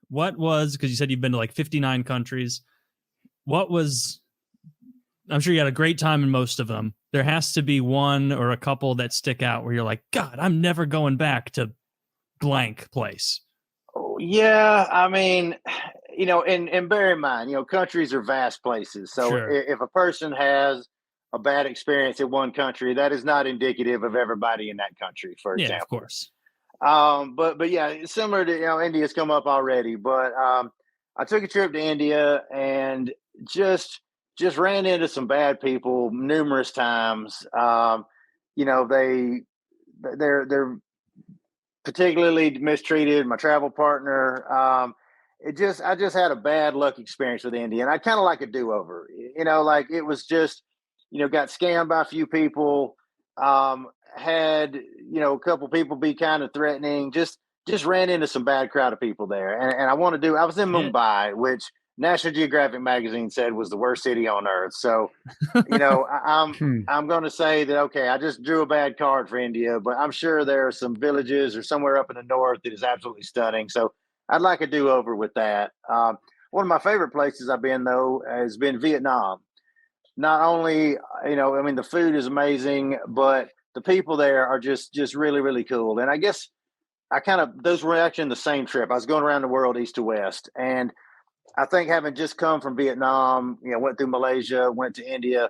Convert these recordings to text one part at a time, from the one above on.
what was, because you said you've been to like 59 countries. What was, I'm sure you had a great time in most of them. There has to be one or a couple that stick out where you're like, God, I'm never going back to blank place. Oh, yeah, I mean, and bear in mind, countries are vast places. So Sure. if a person has a bad experience in one country, that is not indicative of everybody in that country, for Yeah, of example. course. But yeah, similar to India's come up already. But I took a trip to India and just ran into some bad people numerous times. They're particularly mistreated my travel partner. I just had a bad luck experience with India, and I kind of like a do over. Like it was just, got scammed by a few people. Had a couple people be kind of threatening. Just ran into some bad crowd of people there, and I want to do. I was in Shit. Mumbai, which National Geographic magazine said was the worst city on earth. So I'm going to say that, okay, I just drew a bad card for India, but I'm sure there are some villages or somewhere up in the north that is absolutely stunning. So I'd like a do over with that. One of my favorite places I've been, though, has been Vietnam. Not only, I mean, the food is amazing, but the people there are just really, really cool. And I guess those were actually in the same trip. I was going around the world east to west. And I think having just come from Vietnam, went through Malaysia, went to India,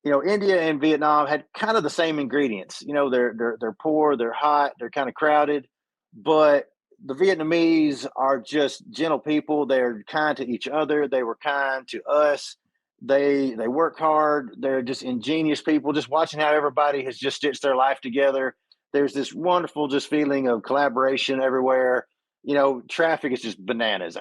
India and Vietnam had kind of the same ingredients. They're poor, they're hot, they're kind of crowded, but the Vietnamese are just gentle people. They're kind to each other. They were kind to us. They work hard. They're just ingenious people. Just watching how everybody has just stitched their life together. There's this wonderful just feeling of collaboration everywhere. Traffic is just bananas.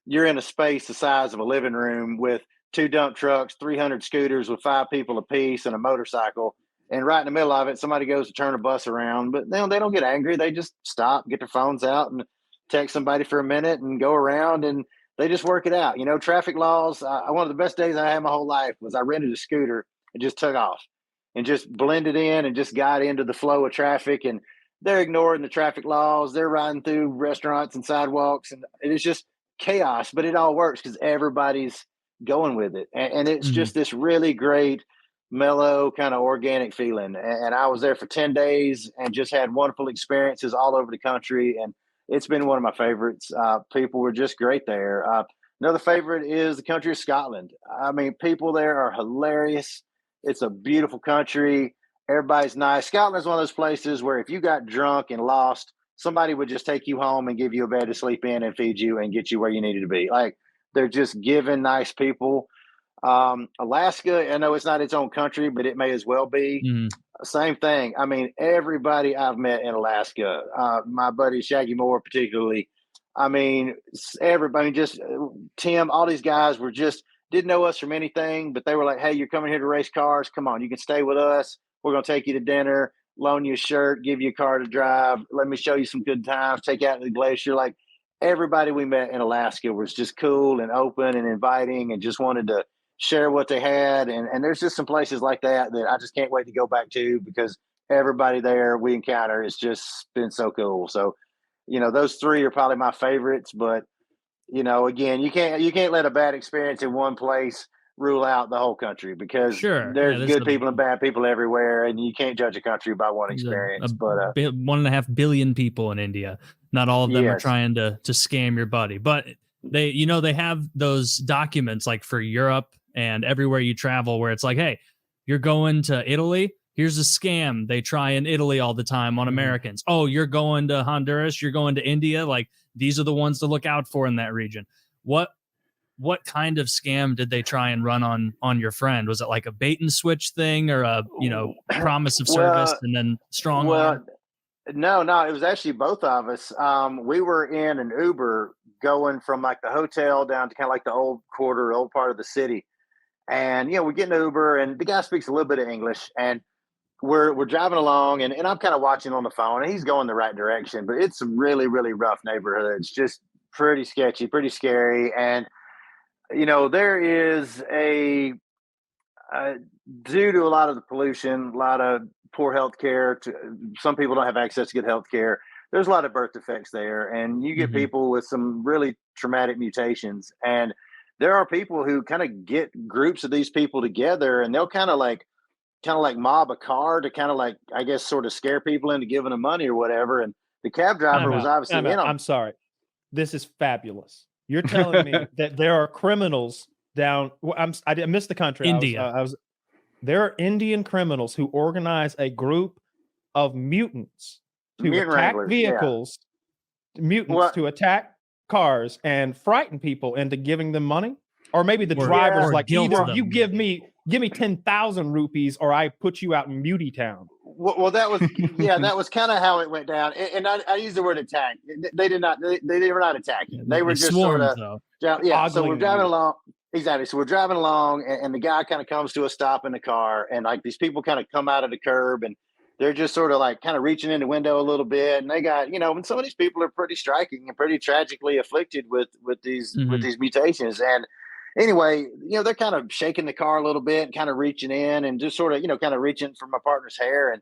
You're in a space the size of a living room with 2 dump trucks, 300 scooters with 5 people apiece, and a motorcycle. And right in the middle of it, somebody goes to turn a bus around, but they don't get angry. They just stop, get their phones out, and text somebody for a minute and go around, and they just work it out. Traffic laws. One of the best days I had my whole life was I rented a scooter and just took off and just blended in and just got into the flow of traffic. And they're ignoring the traffic laws. They're riding through restaurants and sidewalks, and it is just chaos, but it all works because everybody's going with it. And it's Mhm. just this really great, mellow, kind of organic feeling. And I was there for 10 days and just had wonderful experiences all over the country. And it's been one of my favorites. People were just great there. Another favorite is the country of Scotland. I mean, people there are hilarious. It's a beautiful country. Everybody's nice. Scotland is one of those places where if you got drunk and lost, somebody would just take you home and give you a bed to sleep in and feed you and get you where you needed to be. Like they're just giving, nice people. Alaska, I know it's not its own country, but it may as well be. Mhm. Same thing. I mean, everybody I've met in Alaska, my buddy Shaggy Moore, particularly. I mean, everybody, just Tim, all these guys were just didn't know us from anything, but they were like, "Hey, you're coming here to race cars. Come on, you can stay with us. We're going to take you to dinner, loan you a shirt, give you a car to drive. Let me show you some good times. Take you out to the glacier." Like everybody we met in Alaska was just cool and open and inviting, and just wanted to share what they had. And there's just some places like that that I just can't wait to go back to because everybody there we encounter has just been so cool. So, those three are probably my favorites. But, again, you can't let a bad experience in one place rule out the whole country because Sure. Yeah, there's good people and bad people everywhere, and you can't judge a country by one there's experience. But 1.5 billion people in India. Not all of them are yes. trying to scam your buddy, but they have those documents like for Europe and everywhere you travel where it's like, hey, you're going to Italy. Here's a scam they try in Italy all the time on Americans. Oh, you're going to Honduras. You're going to India. Like these are the ones to look out for in that region. What kind of scam did they try and run on your friend? Was it like a bait and switch thing or a promise of service Well, and then strong arm? well, no, it was actually both of us. We were in an Uber going from like the hotel down to kind of like the old part of the city. And we get an Uber, and the guy speaks a little bit of English, and we're driving along, and I'm kind of watching on the phone, and he's going the right direction, but it's some really, really rough neighborhoods, just pretty sketchy, pretty scary. And there is uh, due to a lot of the pollution, a lot of poor health care. Some people don't have access to good health care. there's a lot of birth defects there, and you get people with some really traumatic mutations, and there are people who kind of get groups of these people together, and they'll kind of like mob a car to kind of like, I guess, sort of scare people into giving them money or whatever. And the cab driver was obviously in on. I'm sorry, this is fabulous. You're telling me that there are criminals down. I missed the country. India. There are Indian criminals who organize a group of mutants to attack vehicles, to attack cars and frighten people into giving them money. Or maybe the driver's like, either you give me 10,000 rupees or I put you out in Mutie Town. Well, that was that was kind of how it went down. And I use the word attack. They were not attacking. They were just sort of So we're driving along. Exactly. So we're driving along, and the guy kind of comes to a stop in the car, and like these people kind of come out of the curb, and they're just sort of like kind of reaching in the window a little bit, and they got, and some of these people are pretty striking and pretty tragically afflicted with these mutations. And anyway, they're kind of shaking the car a little bit and kind of reaching in and just sort of, kind of reaching for my partner's hair. And,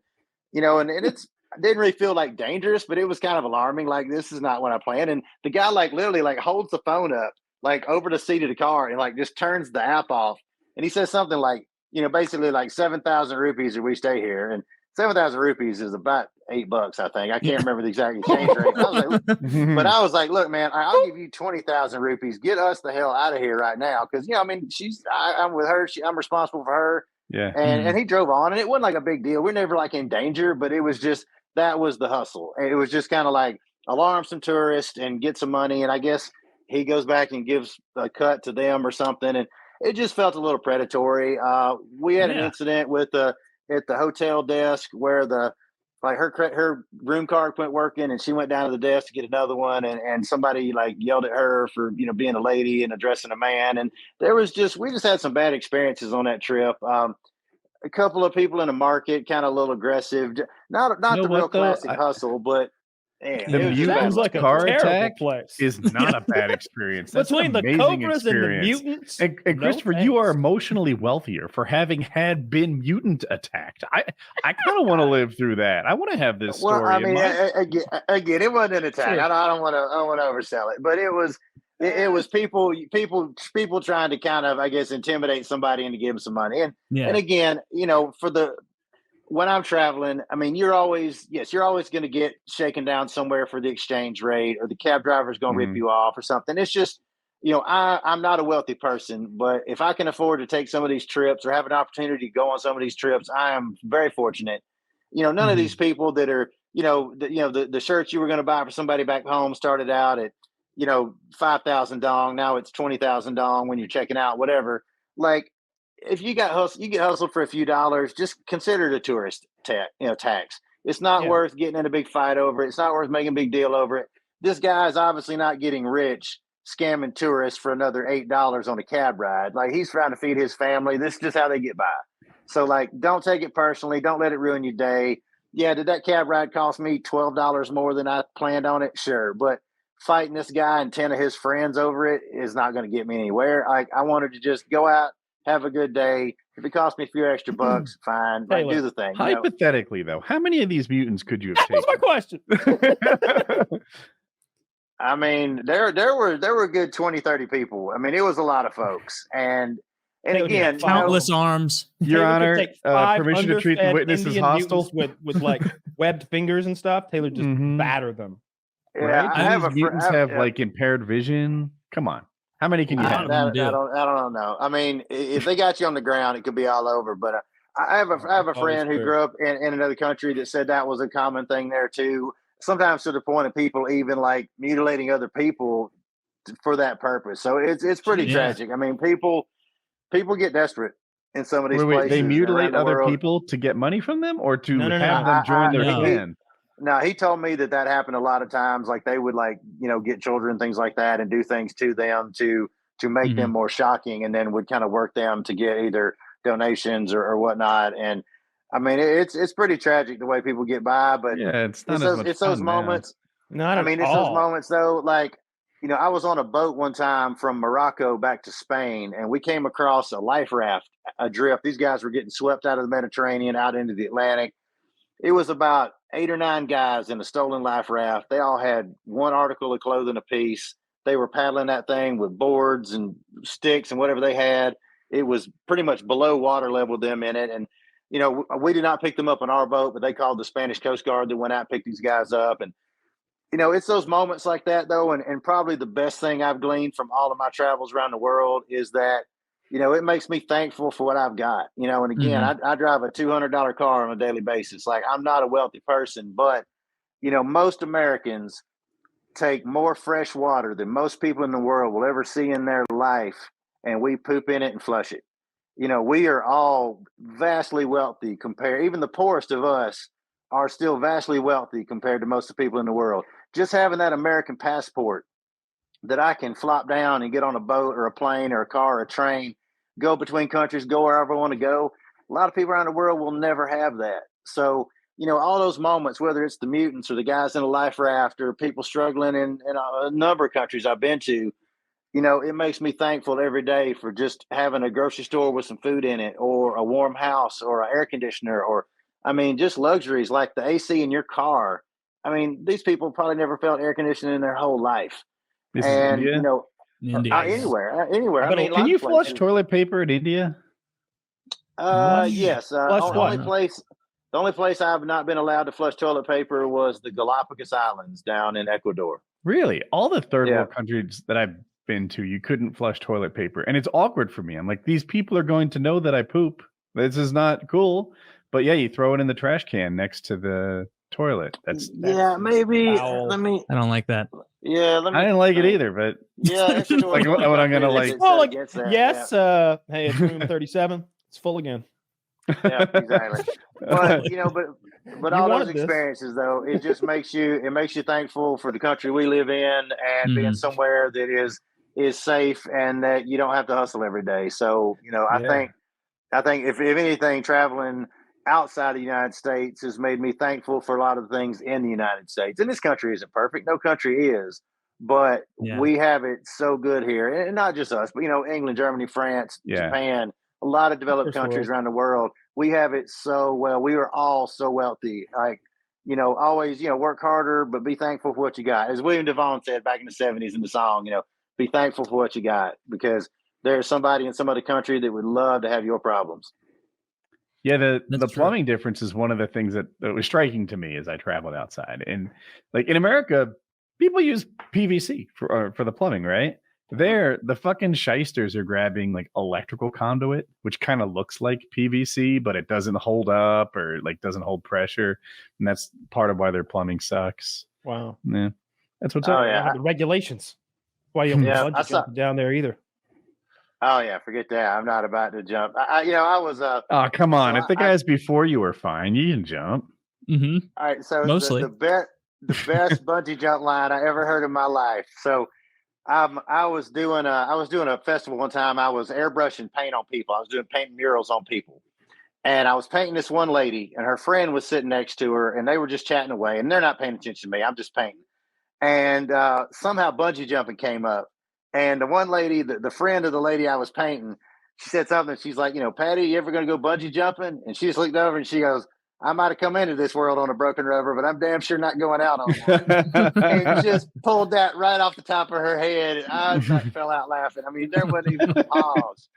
and it's, I didn't really feel like dangerous, but it was kind of alarming. Like, this is not what I planned. And the guy like literally like holds the phone up, like over the seat of the car, and like just turns the app off. And he says something like, basically like 7,000 rupees if we stay here. And 7,000 rupees is about $8, I think. I can't remember the exact exchange rate. But I was like, look, man, I'll give you 20,000 rupees. Get us the hell out of here right now. Because, I'm with her. I'm responsible for her. Yeah. And he drove on, and it wasn't like a big deal. We're never like in danger, but it was just, that was the hustle. It was just kind of like alarm some tourists and get some money. And I guess he goes back and gives a cut to them or something. And it just felt a little predatory. We had an incident with at the hotel desk where her room card quit working, and she went down to the desk to get another one, and somebody like yelled at her for being a lady and addressing a man. And we just had some bad experiences on that trip. A couple of people in the market kind of a little aggressive, not the real classic hustle, but the Mutants like a car attack place. is not a bad experience. That's between the Cobras and the Mutants. And Christopher, you are emotionally wealthier for having been mutant attacked. I kind of want to live through that. I want to have this story. Well, I mean, again, it wasn't an attack. Sure. I don't want to oversell it, but it was people trying to kind of, I guess, intimidate somebody into giving some money. And again, when I'm traveling, I mean, you're always going to get shaken down somewhere for the exchange rate, or the cab driver's going to rip you off or something. It's just, I'm not a wealthy person, but if I can afford to take some of these trips or have an opportunity to go on some of these trips, I am very fortunate. None of these people that are, the shirts you were going to buy for somebody back home started out at, 5,000 dong. Now it's 20,000 dong when you're checking out, whatever. Like, if you get hustled for a few dollars, just consider it a tourist tax. It's not worth getting in a big fight over it. It's not worth making a big deal over it. This guy is obviously not getting rich scamming tourists for another $8 on a cab ride. Like, he's trying to feed his family. This is just how they get by. So, like, don't take it personally. Don't let it ruin your day. Yeah, did that cab ride cost me $12 more than I planned on it? Sure. But fighting this guy and 10 of his friends over it is not going to get me anywhere. I wanted to just go out, have a good day. If it cost me a few extra bucks, fine. Like, do the thing. Hypothetically, though, how many of these mutants could you have taken? That was my question. I mean, there were a good 20, 30 people. I mean, it was a lot of folks. And again, countless arms. Your Honor, permission to treat the witness as hostile with like webbed fingers and stuff. Taylor just batter them. Right? Yeah, mutants have like impaired vision. Come on. How many can you have? I don't know. I mean, if they got you on the ground, it could be all over. But I have a friend who grew up in another country that said that was a common thing there too. Sometimes to the point of people even like mutilating other people for that purpose. So it's pretty tragic. I mean, people get desperate in some of these places. They mutilate other people to get money from them, or to have them join their clan. No, he told me that happened a lot of times. Like, they would get children and things like that and do things to them to make them more shocking, and then would kind of work them to get either donations or whatnot. And I mean, it's pretty tragic the way people get by, but it's those moments. Not I mean, it's those moments though. Like, I was on a boat one time from Morocco back to Spain, and we came across a life raft adrift. These guys were getting swept out of the Mediterranean out into the Atlantic. It was about 8 or 9 guys in a stolen life raft. They all had one article of clothing apiece. They were paddling that thing with boards and sticks and whatever they had. It was pretty much below water level, them in it. And, we did not pick them up on our boat, but they called the Spanish Coast Guard that went out and picked these guys up. And, it's those moments like that, though. And probably the best thing I've gleaned from all of my travels around the world is that, it makes me thankful for what I've got, and again, I drive a $200 car on a daily basis. Like, I'm not a wealthy person, but, most Americans take more fresh water than most people in the world will ever see in their life, and we poop in it and flush it. We are all vastly wealthy compared, even the poorest of us are still vastly wealthy compared to most of the people in the world. Just having that American passport that I can flop down and get on a boat or a plane or a car or a train, go between countries, go wherever I want to go. A lot of people around the world will never have that. So, all those moments, whether it's the mutants or the guys in a life raft or people struggling in a number of countries I've been to, it makes me thankful every day for just having a grocery store with some food in it, or a warm house, or an air conditioner, or, just luxuries like the AC in your car. These people probably never felt air conditioning in their whole life. This is India? Anywhere. Can you flush toilet paper in India? Yes. The only place I've not been allowed to flush toilet paper was the Galapagos Islands down in Ecuador. Really? All the third world countries that I've been to, you couldn't flush toilet paper. And it's awkward for me. I'm like, these people are going to know that I poop. This is not cool. But yeah, you throw it in the trash can next to the toilet. That's maybe. Foul. I don't like that. Yeah, I didn't like it either, but like what I'm gonna like. Well, yes. Hey, it's room 37. It's full again. Yeah, exactly. But all those experiences, though, it just makes you thankful for the country we live in, and being somewhere that is safe and that you don't have to hustle every day. So, I think if anything, traveling outside of the United States has made me thankful for a lot of things in the United States. And this country isn't perfect. No country is, but we have it so good here. And not just us, but, England, Germany, France, Japan, a lot of developed countries around the world. We have it so well. We are all so wealthy. Like, always, work harder, but be thankful for what you got. As William Devon said back in the 70s in the song, be thankful for what you got, because there's somebody in some other country that would love to have your problems. Yeah, the plumbing difference is one of the things that was striking to me as I traveled outside. And like in America, people use PVC for the plumbing, right? There, the fucking shysters are grabbing like electrical conduit, which kind of looks like PVC, but it doesn't hold up or like doesn't hold pressure. And that's part of why their plumbing sucks. Wow. Yeah. That's what's up. Yeah. The regulations. Why you don't jump down there either. Oh yeah, forget that. I'm not about to jump. I was. Oh come on! If the guys before you were fine, you can jump. Mm-hmm. All right, so mostly the best bungee jump line I ever heard in my life. So, I was doing a festival one time. I was airbrushing paint on people. I was doing painting murals on people, and I was painting this one lady, and her friend was sitting next to her, and they were just chatting away, and they're not paying attention to me. I'm just painting, and somehow bungee jumping came up. And the one lady, the friend of the lady I was painting, she said something. She's like, Patty, you ever going to go bungee jumping? And she just looked over and she goes, I might have come into this world on a broken rubber, but I'm damn sure not going out on one. And just pulled that right off the top of her head. And I fell out laughing. There wasn't even a pause.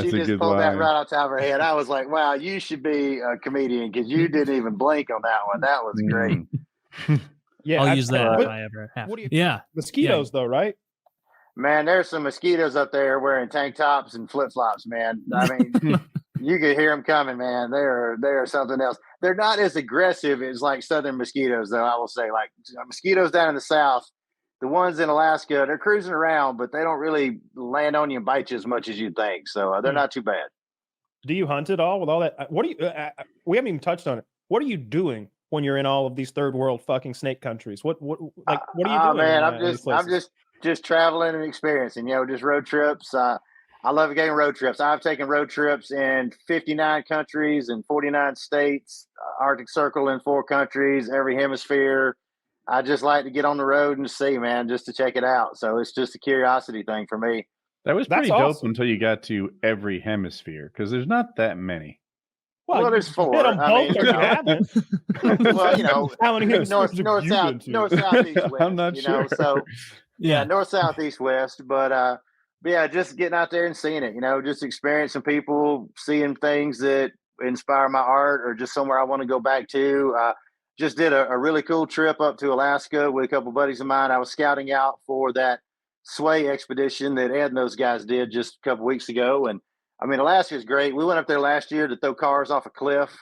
She just pulled that right off the top of her head. I was like, wow, you should be a comedian because you didn't even blink on that one. That was great. Yeah, I'll use that if I ever have. Mosquitoes, though, right? Man, there's some mosquitoes up there wearing tank tops and flip flops, man. You could hear them coming, man. They are something else. They're not as aggressive as like southern mosquitoes, though. I will say, like mosquitoes down in the south, the ones in Alaska, they're cruising around, but they don't really land on you and bite you as much as you'd think. So they're not too bad. Do you hunt at all with all that? What do you? We haven't even touched on it. What are you doing when you're in all of these third world fucking snake countries? What are you doing? Man, I'm just traveling and experiencing, just road trips. I love getting road trips. I've taken road trips in 59 countries and 49 states, Arctic Circle in 4 countries, every hemisphere. I just like to get on the road and see, man, just to check it out. So it's just a curiosity thing for me. That was pretty dope until you got to every hemisphere, because there's not that many. Well, there's 4. Hit them both, or you haven't. Well, you know, how many north, south, east, west. I'm not sure. So north, south, east, west. But yeah, just getting out there and seeing it. You know, just experiencing people, seeing things that inspire my art, or just somewhere I want to go back to. Just did a really cool trip up to Alaska with a couple of buddies of mine. I was scouting out for that Sway expedition that Ed and those guys did just a couple weeks ago. And I mean, Alaska is great. We went up there last year to throw cars off a cliff.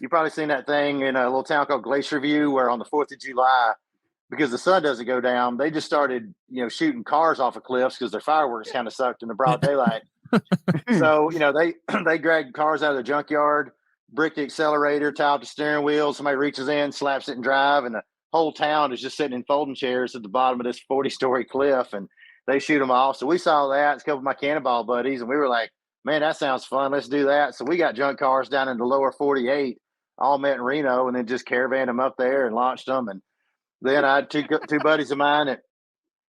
You've probably seen that thing in a little town called Glacier View, where on the 4th of July, because the sun doesn't go down, they just started, shooting cars off of cliffs because their fireworks kind of sucked in the broad daylight. So, they dragged cars out of the junkyard, brick the accelerator, tie up the steering wheel. Somebody reaches in, slaps it and drive. And the whole town is just sitting in folding chairs at the bottom of this 40-story cliff. And they shoot them off. So we saw that. It's a couple of my cannonball buddies. And we were like, man, that sounds fun. Let's do that. So we got junk cars down in the lower 48, all met in Reno, and then just caravanned them up there and launched them. And then I had two buddies of mine that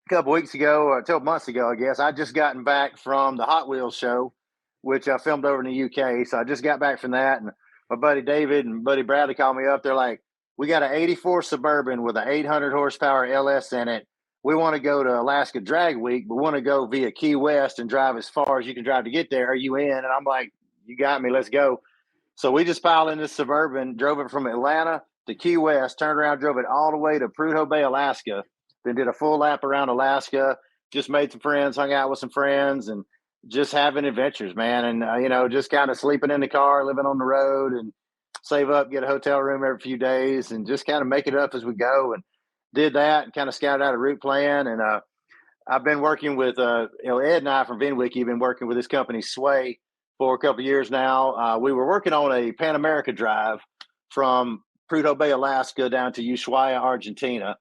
a couple weeks ago, or 12 months ago, I guess, I just gotten back from the Hot Wheels show, which I filmed over in the UK. So I just got back from that. And my buddy David and buddy Bradley called me up. They're like, we got an 84 Suburban with an 800 horsepower LS in it. We want to go to Alaska Drag Week, but we want to go via Key West and drive as far as you can drive to get there. Are you in? And I'm like, you got me. Let's go. So we just piled in this Suburban, drove it from Atlanta to Key West, turned around, drove it all the way to Prudhoe Bay, Alaska, then did a full lap around Alaska, just made some friends, hung out with some friends, and just having adventures, man. And, just kind of sleeping in the car, living on the road, and save up, get a hotel room every few days, and just kind of make it up as we go. And did that and kind of scouted out a route plan. And I've been working with, Ed and I from VINwiki have been working with this company, Sway, for a couple of years now. We were working on a Pan America drive from Prudhoe Bay, Alaska, down to Ushuaia, Argentina.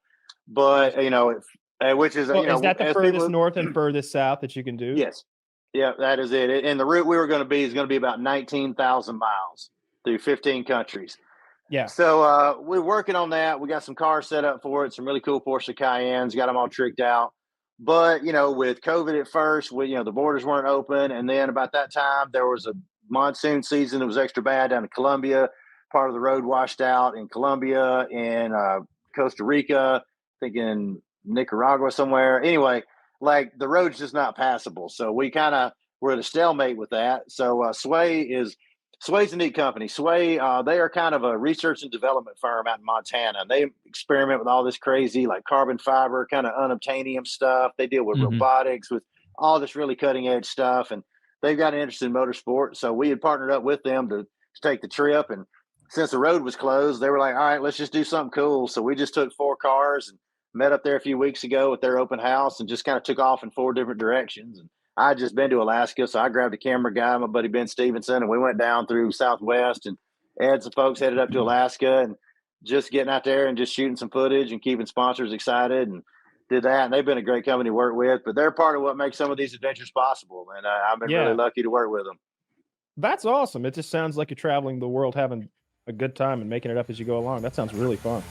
But, which is, is that the furthest north and furthest south that you can do? Yes. Yeah, that is it. And the route we were going to be is going to be about 19,000 miles through 15 countries. Yeah. So we're working on that. We got some cars set up for it, some really cool Porsche Cayennes, got them all tricked out. But, with COVID at first, the borders weren't open. And then about that time, there was a monsoon season that was extra bad down in Colombia. Part of the road washed out in Colombia, in Costa Rica, I think in Nicaragua somewhere. Anyway, like the road's just not passable. So we kind of were at a stalemate with that. So Sway's a neat company. Sway, they are kind of a research and development firm out in Montana. They experiment with all this crazy, like carbon fiber, kind of unobtainium stuff. They deal with robotics, with all this really cutting edge stuff. And they've got an interest in motorsport. So we had partnered up with them to take the trip. And since the road was closed, they were like, all right, let's just do something cool. So we just took 4 cars and met up there a few weeks ago at their open house and just kind of took off in 4 different directions. And I had just been to Alaska, so I grabbed a camera guy, my buddy Ben Stevenson, and we went down through Southwest and had some folks headed up to Alaska and just getting out there and just shooting some footage and keeping sponsors excited, and did that. And they've been a great company to work with, but they're part of what makes some of these adventures possible. And I've been really lucky to work with them. That's awesome. It just sounds like you're traveling the world, having a good time and making it up as you go along. That sounds really fun.